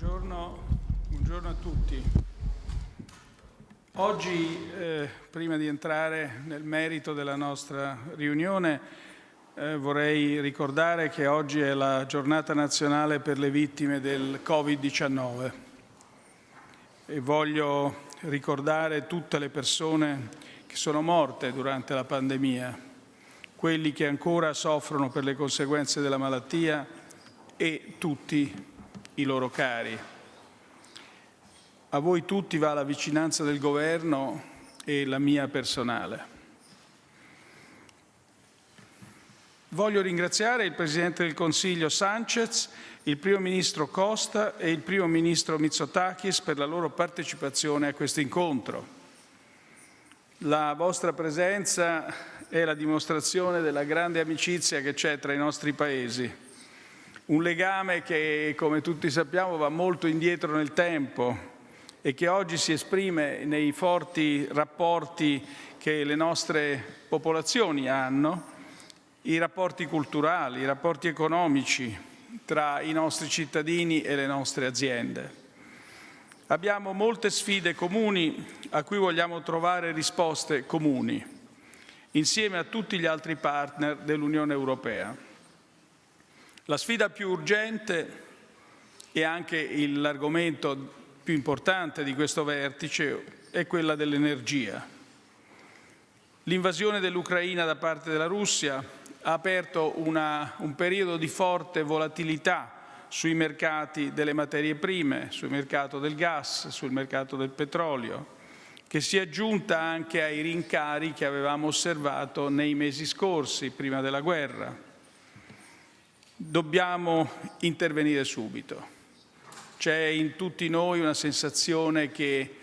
Buongiorno a tutti. Oggi, prima di entrare nel merito della nostra riunione, vorrei ricordare che oggi è la giornata nazionale per le vittime del Covid-19 e voglio ricordare tutte le persone che sono morte durante la pandemia, quelli che ancora soffrono per le conseguenze della malattia e tutti i loro cari. A voi tutti va la vicinanza del Governo e la mia personale. Voglio ringraziare il Presidente del Consiglio Sánchez, il Primo Ministro Costa e il Primo Ministro Mitsotakis per la loro partecipazione a questo incontro. La vostra presenza è la dimostrazione della grande amicizia che c'è tra i nostri paesi. Un legame che, come tutti sappiamo, va molto indietro nel tempo e che oggi si esprime nei forti rapporti che le nostre popolazioni hanno, i rapporti culturali, i rapporti economici tra i nostri cittadini e le nostre aziende. Abbiamo molte sfide comuni a cui vogliamo trovare risposte comuni, insieme a tutti gli altri partner dell'Unione Europea. La sfida più urgente e anche l'argomento più importante di questo vertice è quella dell'energia. L'invasione dell'Ucraina da parte della Russia ha aperto un periodo di forte volatilità sui mercati delle materie prime, sul mercato del gas, sul mercato del petrolio, che si è aggiunta anche ai rincari che avevamo osservato nei mesi scorsi, prima della guerra. Dobbiamo intervenire subito. C'è in tutti noi una sensazione che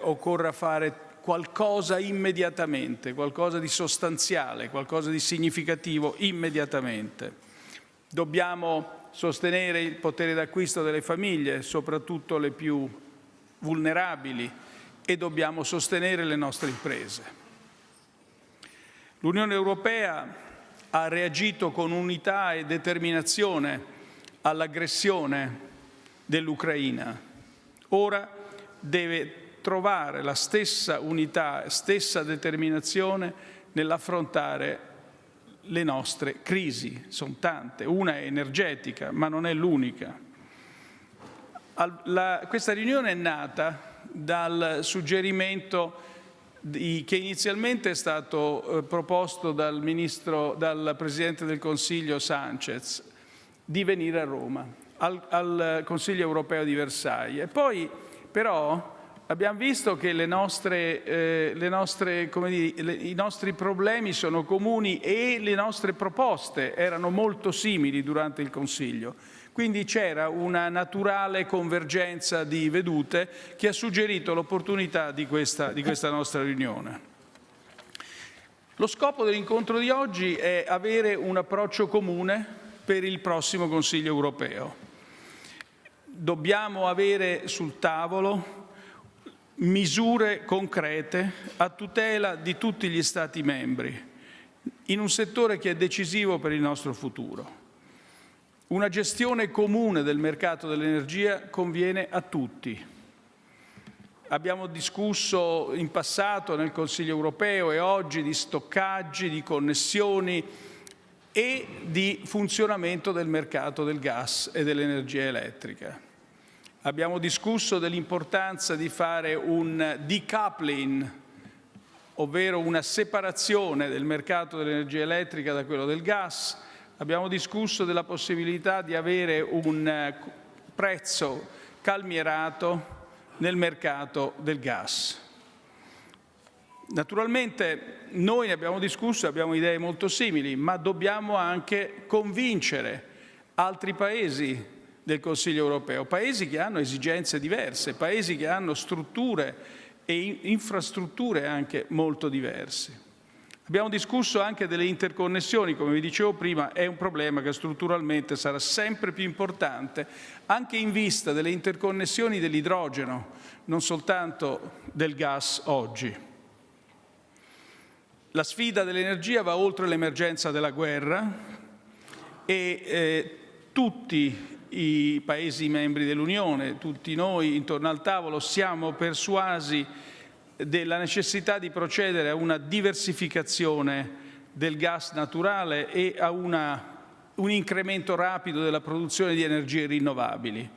occorra fare qualcosa immediatamente, qualcosa di sostanziale, qualcosa di significativo immediatamente. Dobbiamo sostenere il potere d'acquisto delle famiglie, soprattutto le più vulnerabili, e dobbiamo sostenere le nostre imprese. L'Unione Europea ha reagito con unità e determinazione all'aggressione dell'Ucraina. Ora deve trovare la stessa unità, stessa determinazione nell'affrontare le nostre crisi. Sono tante, una è energetica, ma non è l'unica. Questa riunione è nata dal suggerimento che inizialmente è stato proposto dal Presidente del Consiglio Sánchez di venire a Roma, al Consiglio europeo di Versailles. E poi però abbiamo visto che i nostri problemi sono comuni e le nostre proposte erano molto simili durante il Consiglio. Quindi c'era una naturale convergenza di vedute che ha suggerito l'opportunità di questa nostra riunione. Lo scopo dell'incontro di oggi è avere un approccio comune per il prossimo Consiglio europeo. Dobbiamo avere sul tavolo misure concrete a tutela di tutti gli Stati membri, in un settore che è decisivo per il nostro futuro. Una gestione comune del mercato dell'energia conviene a tutti. Abbiamo discusso in passato nel Consiglio europeo e oggi di stoccaggi, di connessioni e di funzionamento del mercato del gas e dell'energia elettrica. Abbiamo discusso dell'importanza di fare un decoupling, ovvero una separazione del mercato dell'energia elettrica da quello del gas. Abbiamo discusso della possibilità di avere un prezzo calmierato nel mercato del gas. Naturalmente noi ne abbiamo discusso, abbiamo idee molto simili, ma dobbiamo anche convincere altri paesi del Consiglio europeo, paesi che hanno esigenze diverse, paesi che hanno strutture e infrastrutture anche molto diverse. Abbiamo discusso anche delle interconnessioni, come vi dicevo prima, è un problema che strutturalmente sarà sempre più importante, anche in vista delle interconnessioni dell'idrogeno, non soltanto del gas oggi. La sfida dell'energia va oltre l'emergenza della guerra e tutti i Paesi membri dell'Unione, tutti noi intorno al tavolo, siamo persuasi della necessità di procedere a una diversificazione del gas naturale e a un incremento rapido della produzione di energie rinnovabili.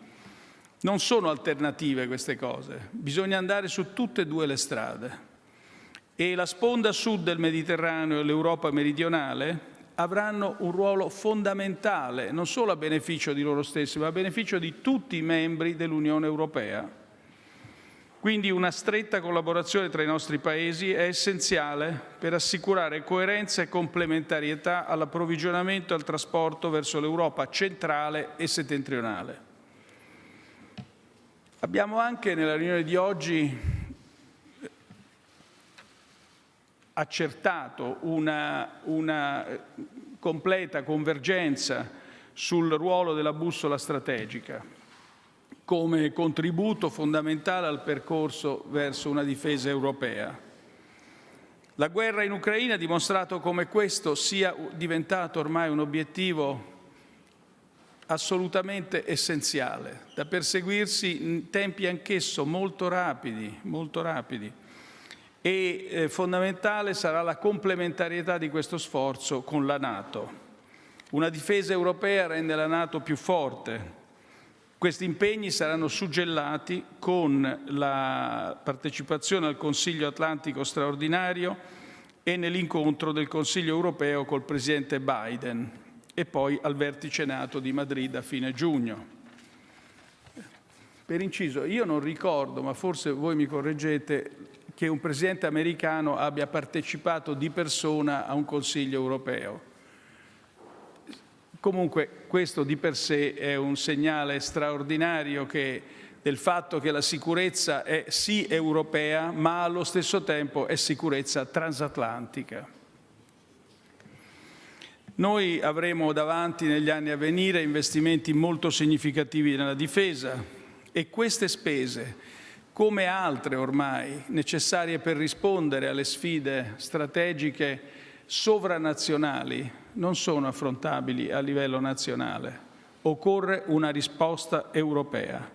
Non sono alternative queste cose, bisogna andare su tutte e due le strade. E la sponda sud del Mediterraneo e l'Europa meridionale avranno un ruolo fondamentale, non solo a beneficio di loro stessi, ma a beneficio di tutti i membri dell'Unione Europea. Quindi una stretta collaborazione tra i nostri Paesi è essenziale per assicurare coerenza e complementarietà all'approvvigionamento e al trasporto verso l'Europa centrale e settentrionale. Abbiamo anche nella riunione di oggi accertato una completa convergenza sul ruolo della bussola strategica come contributo fondamentale al percorso verso una difesa europea. La guerra in Ucraina ha dimostrato come questo sia diventato ormai un obiettivo assolutamente essenziale, da perseguirsi in tempi anch'esso molto rapidi. E fondamentale sarà la complementarietà di questo sforzo con la NATO. Una difesa europea rende la NATO più forte. Questi impegni saranno suggellati con la partecipazione al Consiglio Atlantico straordinario e nell'incontro del Consiglio europeo col Presidente Biden e poi al vertice NATO di Madrid a fine giugno. Per inciso, io non ricordo, ma forse voi mi correggete, che un Presidente americano abbia partecipato di persona a un Consiglio europeo. Comunque questo di per sé è un segnale straordinario del fatto che la sicurezza è sì europea, ma allo stesso tempo è sicurezza transatlantica. Noi avremo davanti negli anni a venire investimenti molto significativi nella difesa e queste spese, come altre ormai necessarie per rispondere alle sfide strategiche sovranazionali, non sono affrontabili a livello nazionale. Occorre una risposta europea.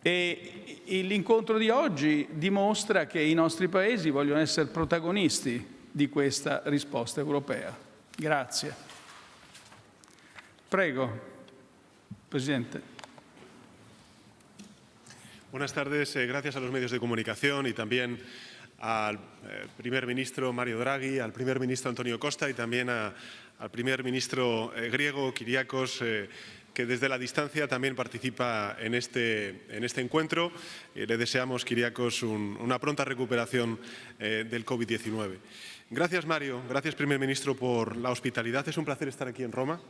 E l'incontro di oggi dimostra che i nostri Paesi vogliono essere protagonisti di questa risposta europea. Grazie. Prego, Presidente. Buenas tardes. Gracias a los medios de comunicación y también al primer ministro Mario Draghi, al primer ministro Antonio Costa y también al primer ministro griego Kyriakos, que desde la distancia también participa en este encuentro. Le deseamos, Kyriakos, una pronta recuperación del COVID-19. Gracias, Mario. Gracias, primer ministro, por la hospitalidad. Es un placer estar aquí en Roma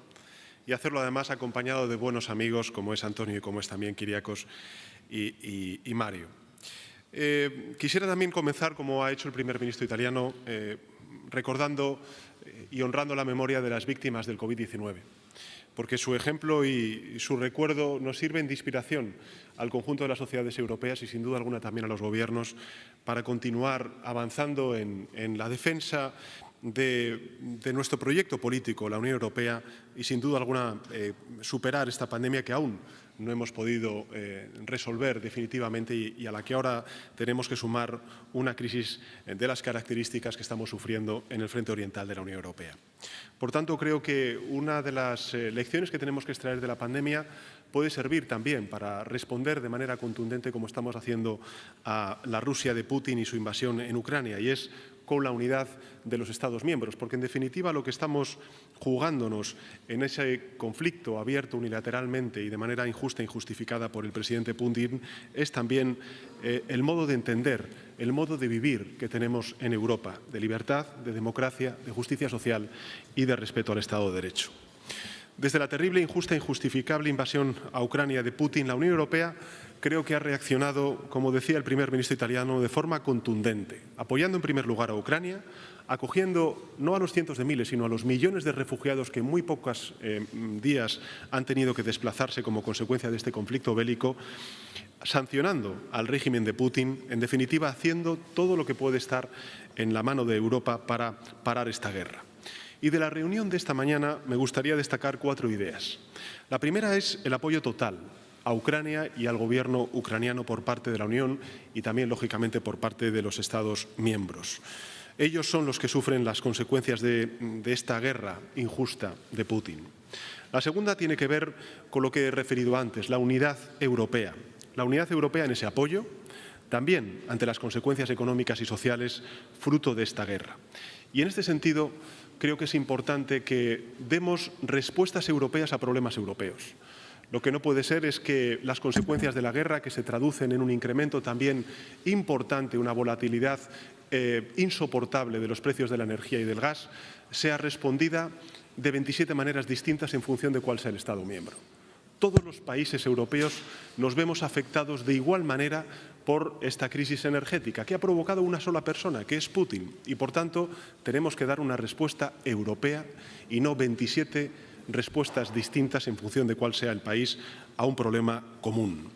y hacerlo además acompañado de buenos amigos como es Antonio y como es también Kyriakos y Mario. Quisiera también comenzar, como ha hecho el primer ministro italiano, recordando y honrando la memoria de las víctimas del COVID-19, porque su ejemplo y su recuerdo nos sirven de inspiración al conjunto de las sociedades europeas y, sin duda alguna, también a los gobiernos para continuar avanzando en la defensa de nuestro proyecto político, la Unión Europea, y, sin duda alguna, superar esta pandemia que aún no hemos podido resolver definitivamente y a la que ahora tenemos que sumar una crisis de las características que estamos sufriendo en el frente oriental de la Unión Europea. Por tanto, creo que una de las lecciones que tenemos que extraer de la pandemia puede servir también para responder de manera contundente, como estamos haciendo, a la Rusia de Putin y su invasión en Ucrania, y es con la unidad de los Estados miembros, porque en definitiva lo que estamos jugándonos en ese conflicto abierto unilateralmente y de manera injusta e injustificada por el presidente Putin es también el modo de entender, el modo de vivir que tenemos en Europa, de libertad, de democracia, de justicia social y de respeto al Estado de Derecho. Desde la terrible, injusta e injustificable invasión a Ucrania de Putin, la Unión Europea creo que ha reaccionado, como decía el primer ministro italiano, de forma contundente, apoyando en primer lugar a Ucrania, acogiendo no a los cientos de miles, sino a los millones de refugiados que en muy pocos días han tenido que desplazarse como consecuencia de este conflicto bélico, sancionando al régimen de Putin, en definitiva haciendo todo lo que puede estar en la mano de Europa para parar esta guerra. Y de la reunión de esta mañana me gustaría destacar 4 ideas. La primera es el apoyo total a Ucrania y al gobierno ucraniano por parte de la Unión y también, lógicamente, por parte de los Estados miembros. Ellos son los que sufren las consecuencias de esta guerra injusta de Putin. La segunda tiene que ver con lo que he referido antes, la unidad europea. La unidad europea en ese apoyo, también ante las consecuencias económicas y sociales fruto de esta guerra. Y en este sentido, creo que es importante que demos respuestas europeas a problemas europeos. Lo que no puede ser es que las consecuencias de la guerra, que se traducen en un incremento también importante, una volatilidad insoportable de los precios de la energía y del gas, sea respondida de 27 maneras distintas en función de cuál sea el Estado miembro. Todos los países europeos nos vemos afectados de igual manera por esta crisis energética que ha provocado una sola persona, que es Putin. Y, por tanto, tenemos que dar una respuesta europea y no 27 respuestas distintas en función de cuál sea el país a un problema común.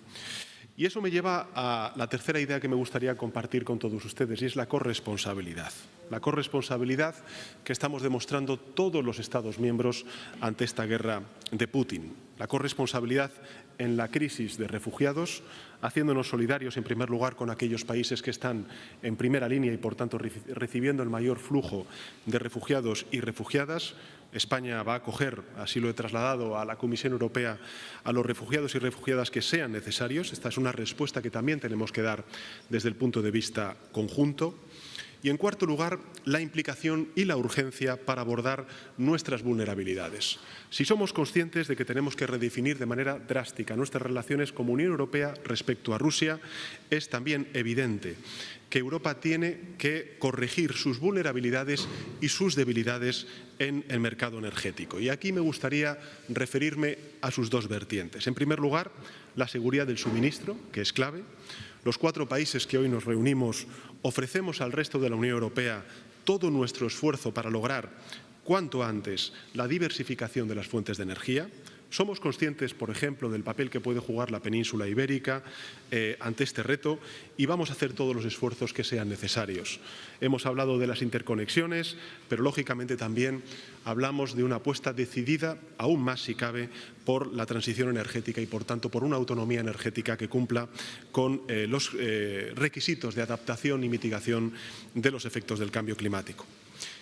Y eso me lleva a la tercera idea que me gustaría compartir con todos ustedes, y es la corresponsabilidad. La corresponsabilidad que estamos demostrando todos los Estados miembros ante esta guerra de Putin. La corresponsabilidad en la crisis de refugiados, haciéndonos solidarios en primer lugar con aquellos países que están en primera línea y, por tanto, recibiendo el mayor flujo de refugiados y refugiadas. España va a acoger, así lo he trasladado a la Comisión Europea, a los refugiados y refugiadas que sean necesarios. Esta es una respuesta que también tenemos que dar desde el punto de vista conjunto. Y, en cuarto lugar, la implicación y la urgencia para abordar nuestras vulnerabilidades. Si somos conscientes de que tenemos que redefinir de manera drástica nuestras relaciones como Unión Europea respecto a Rusia, es también evidente que Europa tiene que corregir sus vulnerabilidades y sus debilidades en el mercado energético. Y aquí me gustaría referirme a sus 2 vertientes. En primer lugar, la seguridad del suministro, que es clave. Los 4 países que hoy nos reunimos ofrecemos al resto de la Unión Europea todo nuestro esfuerzo para lograr cuanto antes la diversificación de las fuentes de energía. Somos conscientes, por ejemplo, del papel que puede jugar la península ibérica ante este reto y vamos a hacer todos los esfuerzos que sean necesarios. Hemos hablado de las interconexiones, pero lógicamente también hablamos de una apuesta decidida, aún más si cabe, por la transición energética y, por tanto, por una autonomía energética que cumpla con los requisitos de adaptación y mitigación de los efectos del cambio climático.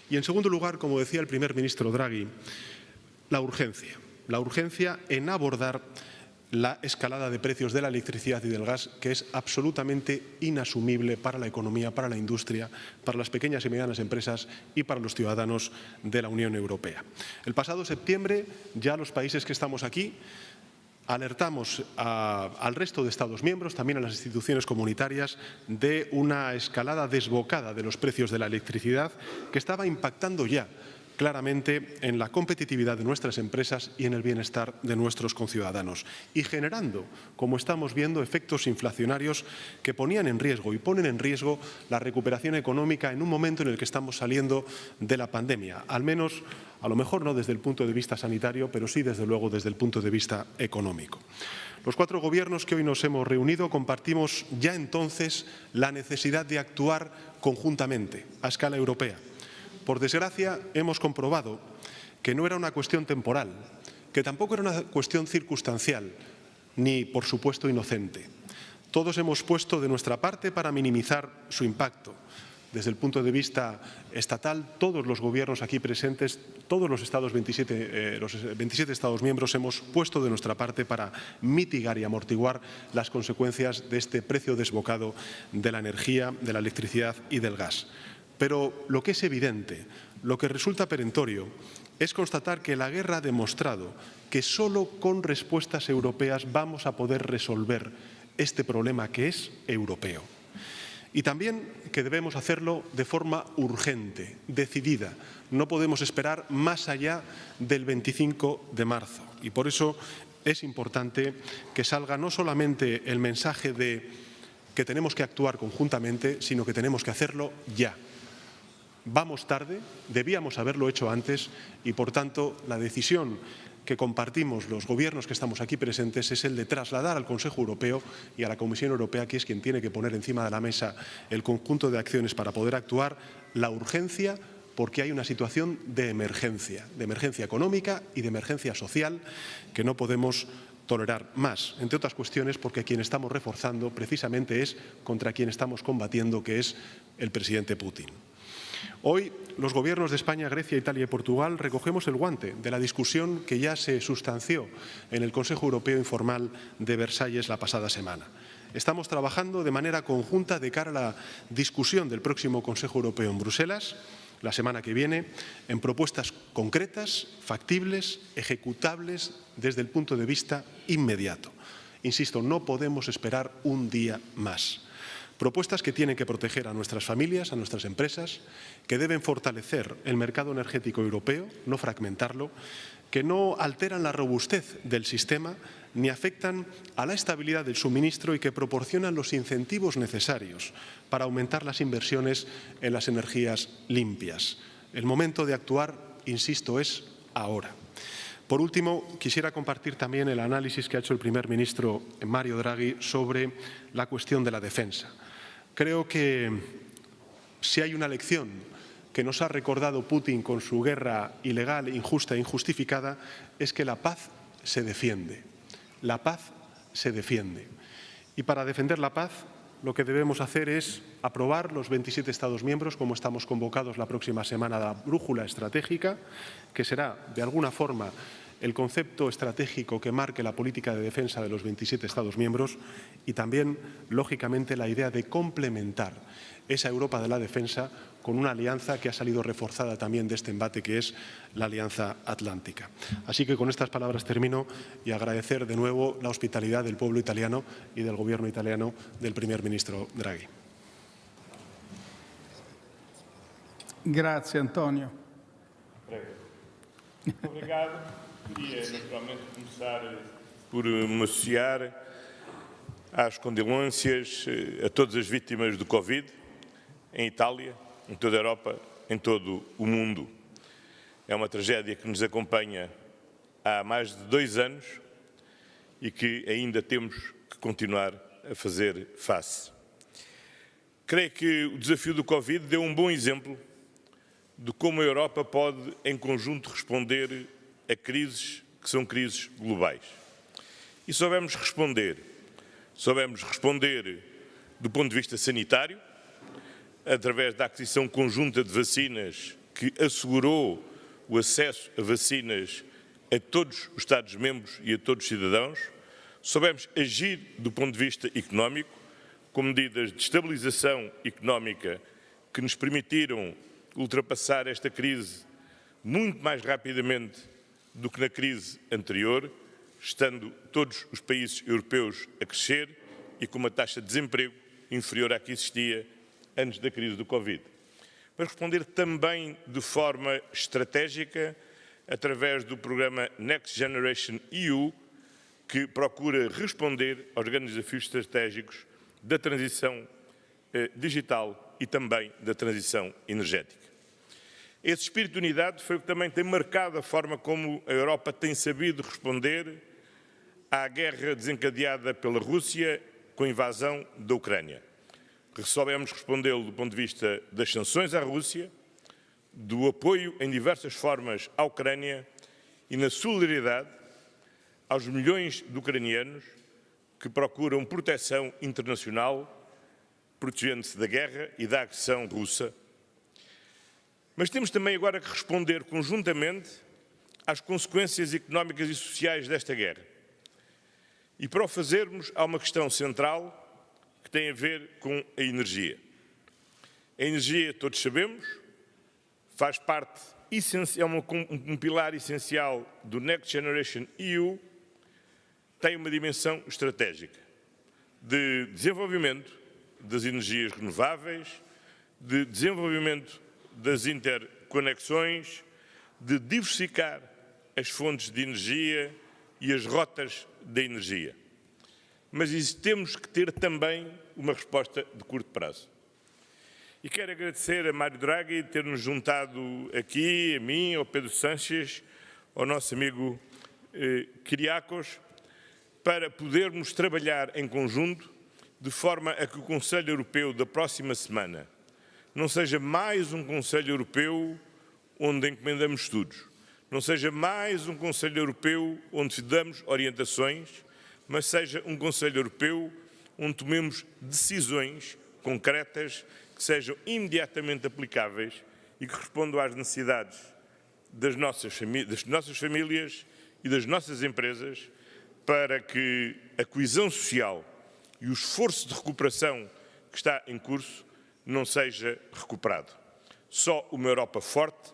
Y, en segundo lugar, como decía el primer ministro Draghi, la urgencia. La urgencia en abordar la escalada de precios de la electricidad y del gas, que es absolutamente inasumible para la economía, para la industria, para las pequeñas y medianas empresas y para los ciudadanos de la Unión Europea. El pasado septiembre, ya los países que estamos aquí alertamos al resto de Estados miembros, también a las instituciones comunitarias, de una escalada desbocada de los precios de la electricidad que estaba impactando ya claramente en la competitividad de nuestras empresas y en el bienestar de nuestros conciudadanos y generando, como estamos viendo, efectos inflacionarios que ponían en riesgo y ponen en riesgo la recuperación económica en un momento en el que estamos saliendo de la pandemia, al menos, a lo mejor no desde el punto de vista sanitario, pero sí desde luego desde el punto de vista económico. Los 4 gobiernos que hoy nos hemos reunido compartimos ya entonces la necesidad de actuar conjuntamente a escala europea. Por desgracia, hemos comprobado que no era una cuestión temporal, que tampoco era una cuestión circunstancial, ni, por supuesto, inocente. Todos hemos puesto de nuestra parte para minimizar su impacto. Desde el punto de vista estatal, todos los gobiernos aquí presentes, todos los 27 Estados miembros hemos puesto de nuestra parte para mitigar y amortiguar las consecuencias de este precio desbocado de la energía, de la electricidad y del gas. Pero lo que es evidente, lo que resulta perentorio, es constatar que la guerra ha demostrado que solo con respuestas europeas vamos a poder resolver este problema que es europeo. Y también que debemos hacerlo de forma urgente, decidida. No podemos esperar más allá del 25 de marzo. Y por eso es importante que salga no solamente el mensaje de que tenemos que actuar conjuntamente, sino que tenemos que hacerlo ya. Vamos tarde, debíamos haberlo hecho antes y, por tanto, la decisión que compartimos los gobiernos que estamos aquí presentes es el de trasladar al Consejo Europeo y a la Comisión Europea, que es quien tiene que poner encima de la mesa el conjunto de acciones para poder actuar, la urgencia porque hay una situación de emergencia económica y de emergencia social que no podemos tolerar más, entre otras cuestiones porque a quien estamos reforzando precisamente es contra quien estamos combatiendo, que es el presidente Putin. Hoy los gobiernos de España, Grecia, Italia y Portugal recogemos el guante de la discusión que ya se sustanció en el Consejo Europeo Informal de Versalles la pasada semana. Estamos trabajando de manera conjunta de cara a la discusión del próximo Consejo Europeo en Bruselas, la semana que viene, en propuestas concretas, factibles, ejecutables desde el punto de vista inmediato. Insisto, no podemos esperar un día más. Propuestas que tienen que proteger a nuestras familias, a nuestras empresas, que deben fortalecer el mercado energético europeo, no fragmentarlo, que no alteran la robustez del sistema ni afectan a la estabilidad del suministro y que proporcionan los incentivos necesarios para aumentar las inversiones en las energías limpias. El momento de actuar, insisto, es ahora. Por último, quisiera compartir también el análisis que ha hecho el primer ministro Mario Draghi sobre la cuestión de la defensa. Creo que si hay una lección que nos ha recordado Putin con su guerra ilegal, injusta e injustificada, es que la paz se defiende. La paz se defiende. Y para defender la paz, lo que debemos hacer es aprobar los 27 Estados miembros, como estamos convocados la próxima semana, la brújula estratégica, que será, de alguna forma, el concepto estratégico que marque la política de defensa de los 27 Estados miembros y también, lógicamente, la idea de complementar esa Europa de la defensa con una alianza que ha salido reforzada también de este embate, que es la Alianza Atlántica. Así que con estas palabras termino y agradecer de nuevo la hospitalidad del pueblo italiano y del gobierno italiano del primer ministro Draghi. Grazie Antonio. Obrigado. Queria naturalmente começar por me associar às condolências a todas as vítimas do Covid em Itália, em toda a Europa, em todo o mundo. É uma tragédia que nos acompanha há mais de 2 anos e que ainda temos que continuar a fazer face. Creio que o desafio do Covid deu um bom exemplo de como a Europa pode, em conjunto, responder a crises que são crises globais. E soubemos responder do ponto de vista sanitário, através da aquisição conjunta de vacinas que assegurou o acesso a vacinas a todos os Estados-membros e a todos os cidadãos. Soubemos agir do ponto de vista económico, com medidas de estabilização económica que nos permitiram ultrapassar esta crise muito mais rapidamente do que na crise anterior, estando todos os países europeus a crescer e com uma taxa de desemprego inferior à que existia antes da crise do Covid. Para responder também de forma estratégica, através do programa Next Generation EU, que procura responder aos grandes desafios estratégicos da transição digital e também da transição energética. Esse espírito de unidade foi o que também tem marcado a forma como a Europa tem sabido responder à guerra desencadeada pela Rússia com a invasão da Ucrânia. Soubemos respondê-lo do ponto de vista das sanções à Rússia, do apoio em diversas formas à Ucrânia e na solidariedade aos milhões de ucranianos que procuram proteção internacional, protegendo-se da guerra e da agressão russa. Mas temos também agora que responder conjuntamente às consequências económicas e sociais desta guerra. E para o fazermos, há uma questão central que tem a ver com a energia. A energia, todos sabemos, faz parte, é um pilar essencial do Next Generation EU, tem uma dimensão estratégica de desenvolvimento das energias renováveis, de desenvolvimento das interconexões, de diversificar as fontes de energia e as rotas da energia. Mas temos que ter também uma resposta de curto prazo. E quero agradecer a Mário Draghi ter-nos juntado aqui, a mim, ao Pedro Sánchez, ao nosso amigo Kyriakos, para podermos trabalhar em conjunto de forma a que o Conselho Europeu da próxima semana não seja mais um Conselho Europeu onde encomendamos estudos, não seja mais um Conselho Europeu onde damos orientações, mas seja um Conselho Europeu onde tomemos decisões concretas que sejam imediatamente aplicáveis e que respondam às necessidades das nossas famílias e das nossas empresas, para que a coesão social e o esforço de recuperação que está em curso não seja recuperado. Só uma Europa forte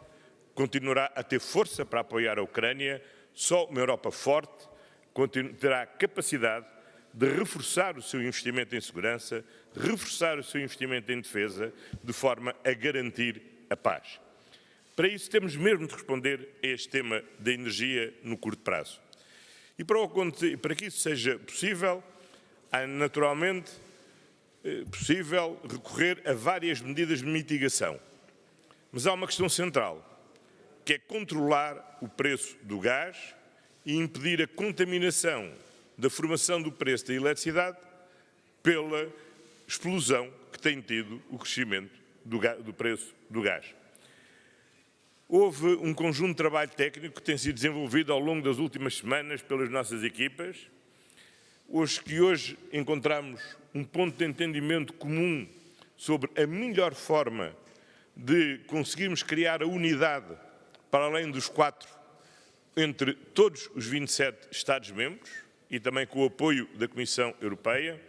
continuará a ter força para apoiar a Ucrânia, só uma Europa forte terá capacidade de reforçar o seu investimento em segurança, de reforçar o seu investimento em defesa, de forma a garantir a paz. Para isso temos mesmo de responder a este tema da energia no curto prazo. E para que isso seja possível, é naturalmente possível recorrer a várias medidas de mitigação. Mas há uma questão central, que é controlar o preço do gás e impedir a contaminação da formação do preço da eletricidade pela explosão que tem tido o crescimento do preço do gás. Houve um conjunto de trabalho técnico que tem sido desenvolvido ao longo das últimas semanas pelas nossas equipas, hoje encontramos um ponto de entendimento comum sobre a melhor forma de conseguirmos criar a unidade para além dos 4 entre todos os 27 Estados-membros e também com o apoio da Comissão Europeia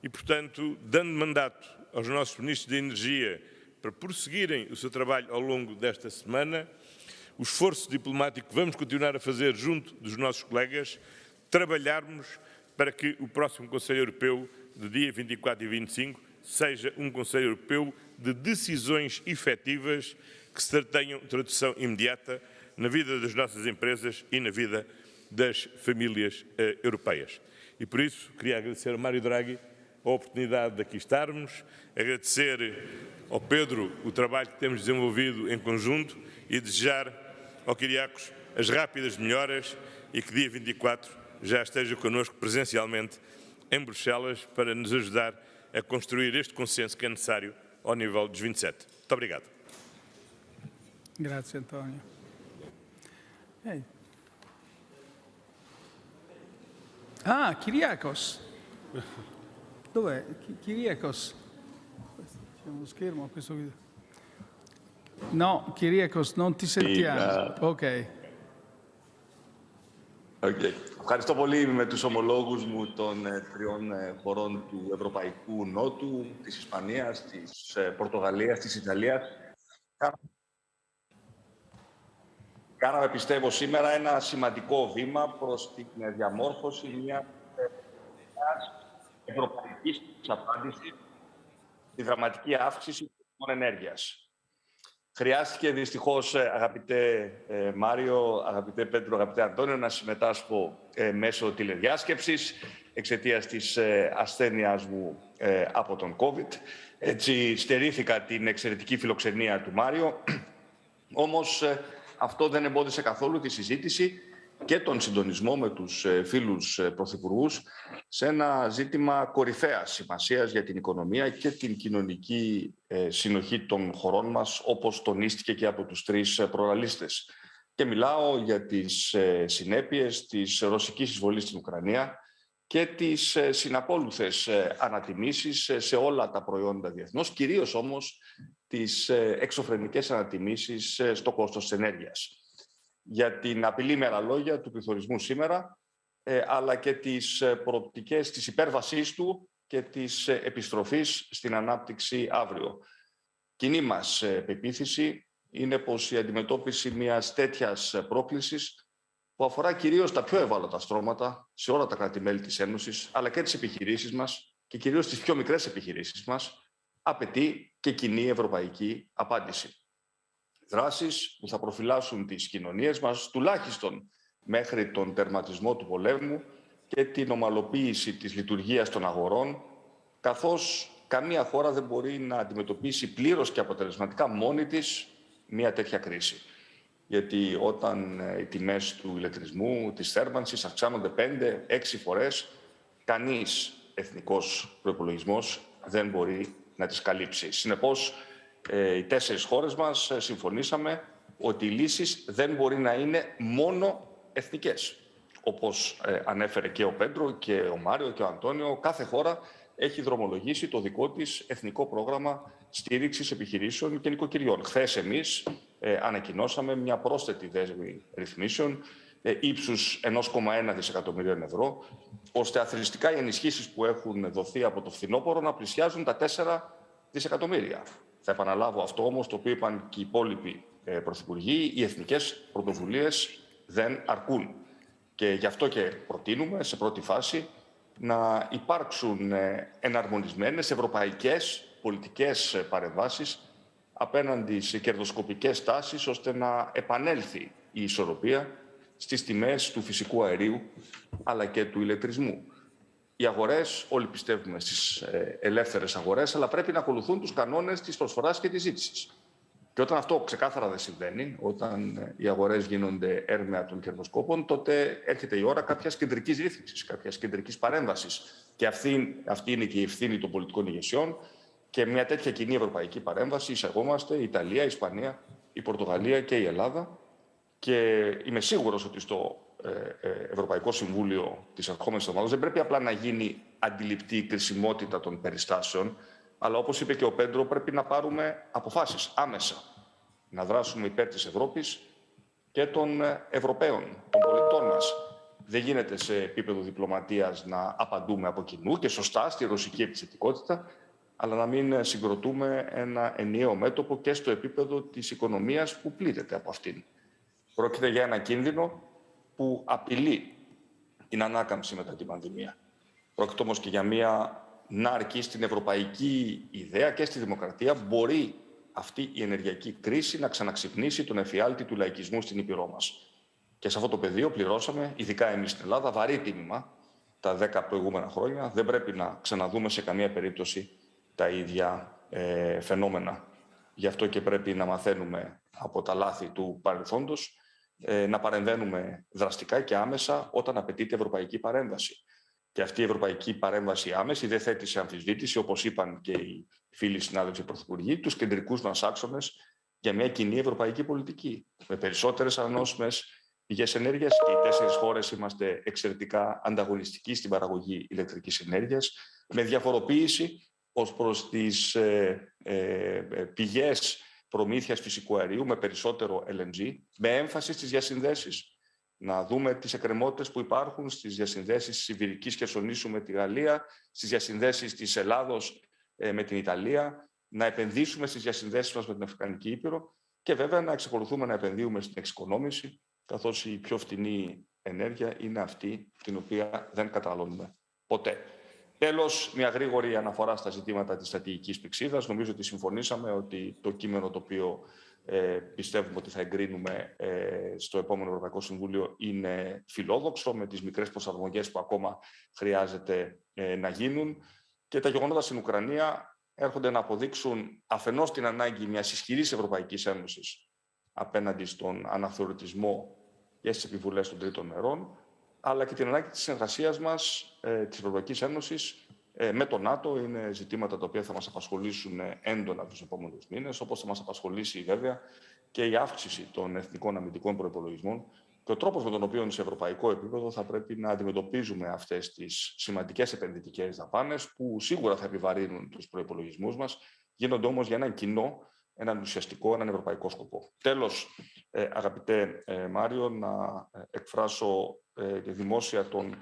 e, portanto, dando mandato aos nossos ministros de Energia para prosseguirem o seu trabalho ao longo desta semana, o esforço diplomático que vamos continuar a fazer junto dos nossos colegas, trabalharmos para que o próximo Conselho Europeu, de dia 24 e 25, seja um Conselho Europeu de decisões efetivas que tenham tradução imediata na vida das nossas empresas e na vida das famílias europeias. E por isso queria agradecer a Mário Draghi a oportunidade de aqui estarmos, agradecer ao Pedro o trabalho que temos desenvolvido em conjunto e desejar ao Kyriakos as rápidas melhoras e que dia 24 já esteja connosco presencialmente em Bruxelas para nos ajudar a construir este consenso que é necessário ao nível dos 27. Muito obrigado. Grazie Antonio. Ah, Kyriakos. Dov'è? Kyriakos. C'è uno schermo a questo video. No, Kyriakos, non ti sentiamo. Ok. Okay. Ευχαριστώ πολύ με τους ομολόγους μου των 3 χωρών του Ευρωπαϊκού Νότου, της Ισπανίας, της Πορτογαλίας, της Ιταλίας. Κάναμε, πιστεύω, σήμερα ένα σημαντικό βήμα προς την διαμόρφωση μιας ευρωπαϊκής απάντησης στη δραματική αύξηση των τιμών ενέργειας. Χρειάστηκε δυστυχώς, αγαπητέ Μάριο, αγαπητέ Πέτρο, αγαπητέ Αντώνιο, να συμμετάσχω μέσω τηλεδιάσκεψης εξαιτίας της ασθένειας μου από τον COVID. Έτσι στερήθηκα την εξαιρετική φιλοξενία του Μάριο, όμως αυτό δεν εμπόδισε καθόλου τη συζήτηση και τον συντονισμό με τους φίλους πρωθυπουργούς σε ένα ζήτημα κορυφαίας σημασίας για την οικονομία και την κοινωνική συνοχή των χωρών μας, όπως τονίστηκε και από τους 3 προλαλίστες. Και μιλάω για τις συνέπειες της ρωσικής εισβολής στην Ουκρανία και τις συναπόλουθες ανατιμήσεις σε όλα τα προϊόντα διεθνώς, κυρίως όμως τις εξωφρενικές ανατιμήσεις στο κόστος της ενέργειας. Για την απειλή με άλλα λόγια του πληθωρισμού σήμερα, αλλά και τις προοπτικές της υπέρβασής του και της επιστροφής στην ανάπτυξη αύριο. Κοινή μας πεποίθηση είναι πως η αντιμετώπιση μιας τέτοιας πρόκλησης που αφορά κυρίως τα πιο ευάλωτα στρώματα σε όλα τα κράτη-μέλη της Ένωσης, αλλά και τις επιχειρήσεις μας και κυρίως τις πιο μικρές επιχειρήσεις μας, απαιτεί και κοινή ευρωπαϊκή απάντηση. Δράσεις που θα προφυλάσσουν τις κοινωνίες μας, τουλάχιστον μέχρι τον τερματισμό του πολέμου και την ομαλοποίηση της λειτουργίας των αγορών, καθώς καμία χώρα δεν μπορεί να αντιμετωπίσει πλήρως και αποτελεσματικά μόνη της μια τέτοια κρίση. Γιατί όταν οι τιμές του ηλεκτρισμού, της θέρμανσης αυξάνονται 5-6 φορές, κανείς εθνικός προϋπολογισμός δεν μπορεί να τις καλύψει. Συνεπώς, οι 4 χώρες μας συμφωνήσαμε ότι οι λύσεις δεν μπορεί να είναι μόνο εθνικές. Όπως ανέφερε και ο Πέντρο και ο Μάριο και ο Αντώνιο, κάθε χώρα έχει δρομολογήσει το δικό της εθνικό πρόγραμμα στήριξης επιχειρήσεων και νοικοκυριών. Χθες εμείς ανακοινώσαμε μια πρόσθετη δέσμη ρυθμίσεων ύψους 1,1 δισεκατομμυρίων ευρώ, ώστε αθροιστικά οι ενισχύσεις που έχουν δοθεί από το φθινόπωρο να πλησιάζουν τα 4 δισεκατομμύρια. Θα επαναλάβω αυτό όμως, το οποίο είπαν και οι υπόλοιποι πρωθυπουργοί, οι εθνικές πρωτοβουλίες δεν αρκούν. Και γι' αυτό και προτείνουμε σε πρώτη φάση να υπάρξουν εναρμονισμένες ευρωπαϊκές πολιτικές παρεμβάσεις απέναντι σε κερδοσκοπικές τάσεις, ώστε να επανέλθει η ισορροπία στις τιμές του φυσικού αερίου αλλά και του ηλεκτρισμού. Οι αγορές, όλοι πιστεύουμε στις ελεύθερες αγορές, αλλά πρέπει να ακολουθούν τους κανόνες της προσφοράς και της ζήτησης. Και όταν αυτό ξεκάθαρα δεν συμβαίνει, όταν οι αγορές γίνονται έρμεα των κερδοσκόπων, τότε έρχεται η ώρα κάποιας κεντρικής ρύθμισης, κάποιας κεντρικής παρέμβασης. Και αυτή είναι και η ευθύνη των πολιτικών ηγεσιών. Και μια τέτοια κοινή ευρωπαϊκή παρέμβαση εισαγόμαστε η Ιταλία, η Ισπανία, η Πορτογαλία και η Ελλάδα. Και είμαι σίγουρος ότι στο Ευρωπαϊκό Συμβούλιο της ερχόμενης εβδομάδας δεν πρέπει απλά να γίνει αντιληπτή η κρισιμότητα των περιστάσεων, αλλά όπως είπε και ο Πέντρο, πρέπει να πάρουμε αποφάσεις άμεσα. Να δράσουμε υπέρ της Ευρώπης και των Ευρωπαίων, των πολιτών μας. Δεν γίνεται σε επίπεδο διπλωματίας να απαντούμε από κοινού και σωστά στη ρωσική επιθετικότητα, αλλά να μην συγκροτούμε ένα ενιαίο μέτωπο και στο επίπεδο της οικονομίας που πλήττεται από αυτήν. Πρόκειται για ένα κίνδυνο που απειλεί την ανάκαμψη μετά την πανδημία. Πρόκειται όμως και για μια νάρκη στην ευρωπαϊκή ιδέα και στη δημοκρατία. Μπορεί αυτή η ενεργειακή κρίση να ξαναξυπνήσει τον εφιάλτη του λαϊκισμού στην Ήπειρό μας. Και σε αυτό το πεδίο πληρώσαμε, ειδικά εμείς στην Ελλάδα, βαρύ τίμημα τα 10 προηγούμενα χρόνια. Δεν πρέπει να ξαναδούμε σε καμία περίπτωση τα ίδια φαινόμενα. Γι' αυτό και πρέπει να μαθαίνουμε από τα λάθη του παρελθόντος, να παρεμβαίνουμε δραστικά και άμεσα όταν απαιτείται ευρωπαϊκή παρέμβαση. Και αυτή η ευρωπαϊκή παρέμβαση άμεση δεν θέτει σε αμφισβήτηση, όπως είπαν και οι φίλοι συνάδελφοι πρωθυπουργοί, τους κεντρικούς μας άξονες για μια κοινή ευρωπαϊκή πολιτική. Με περισσότερες ανανεώσιμες πηγές ενέργειας, και οι 4 χώρες είμαστε εξαιρετικά ανταγωνιστικοί στην παραγωγή ηλεκτρικής ενέργειας, με διαφοροποίηση ως προς τις πηγές προμήθειας φυσικού αερίου, με περισσότερο LNG, με έμφαση στις διασυνδέσεις. Να δούμε τις εκκρεμότητες που υπάρχουν στις διασυνδέσεις της Ιβηρικής Χερσονήσου με τη Γαλλία, στις διασυνδέσεις της Ελλάδος με την Ιταλία, να επενδύσουμε στις διασυνδέσεις μας με την Αφρικανική Ήπειρο και βέβαια να εξακολουθούμε να επενδύουμε στην εξοικονόμηση, καθώς η πιο φτηνή ενέργεια είναι αυτή την οποία δεν καταναλώνουμε ποτέ. Τέλος, μια γρήγορη αναφορά στα ζητήματα της στρατηγικής πυξίδας. Νομίζω ότι συμφωνήσαμε ότι το κείμενο το οποίο πιστεύουμε ότι θα εγκρίνουμε στο επόμενο Ευρωπαϊκό Συμβούλιο είναι φιλόδοξο, με τις μικρές προσαρμογές που ακόμα χρειάζεται να γίνουν. Και τα γεγονότα στην Ουκρανία έρχονται να αποδείξουν αφενός την ανάγκη μιας ισχυρής Ευρωπαϊκής Ένωσης απέναντι στον αναθεωρητισμό και στις επιβουλές των τρίτων μερών, αλλά και την ανάγκη της συνεργασίας μας, της Ευρωπαϊκής Ένωσης, με το ΝΑΤΟ. Είναι ζητήματα τα οποία θα μας απασχολήσουν έντονα τους επόμενους μήνες, όπως θα μας απασχολήσει βέβαια και η αύξηση των εθνικών αμυντικών προϋπολογισμών και ο τρόπος με τον οποίο σε ευρωπαϊκό επίπεδο θα πρέπει να αντιμετωπίζουμε αυτές τις σημαντικές επενδυτικές δαπάνες, που σίγουρα θα επιβαρύνουν τους προϋπολογισμούς μας, γίνονται όμως για έναν κοινό, έναν ουσιαστικό, έναν ευρωπαϊκό σκοπό. Τέλος, αγαπητέ Μάριο, να εκφράσω δημόσια τον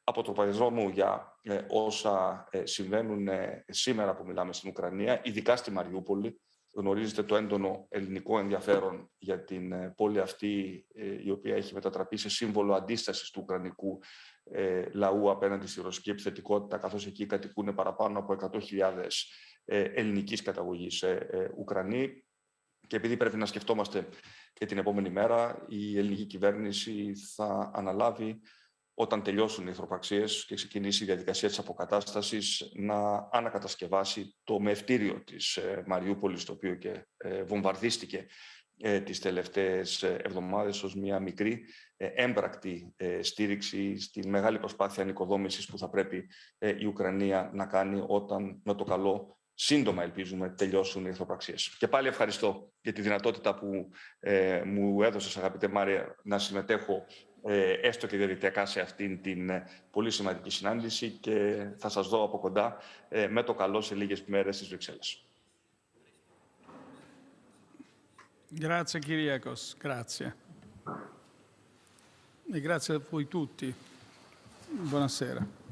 αποτροπαϊσμό μου για όσα συμβαίνουν σήμερα που μιλάμε στην Ουκρανία, ειδικά στη Μαριούπολη. Γνωρίζετε το έντονο ελληνικό ενδιαφέρον για την πόλη αυτή, η οποία έχει μετατραπεί σε σύμβολο αντίστασης του ουκρανικού λαού απέναντι στη ρωσική επιθετικότητα, καθώς εκεί κατοικούν παραπάνω από 100.000 ελληνικής καταγωγής Ουκρανοί. Και επειδή πρέπει να σκεφτόμαστε και την επόμενη μέρα, η ελληνική κυβέρνηση θα αναλάβει, όταν τελειώσουν οι εχθροπραξίες και ξεκινήσει η διαδικασία της αποκατάστασης, να ανακατασκευάσει το μευτήριο της Μαριούπολης, το οποίο και βομβαρδίστηκε τις τελευταίες εβδομάδες, ως μια μικρή έμπρακτη στήριξη στη μεγάλη προσπάθεια ανοικοδόμησης που θα πρέπει η Ουκρανία να κάνει όταν με το καλό σύντομα ελπίζουμε τελειώσουν οι εχθροπραξίες. Και πάλι ευχαριστώ για τη δυνατότητα που μου έδωσες, αγαπητέ Μάρια, να συμμετέχω έστω και διαδικτυακά σε αυτήν την πολύ σημαντική συνάντηση και θα σας δω από κοντά με το καλό σε λίγες μέρες στις Βρυξέλλες. Grazie Kyriakos, grazie. E grazie a voi tutti. Buonasera.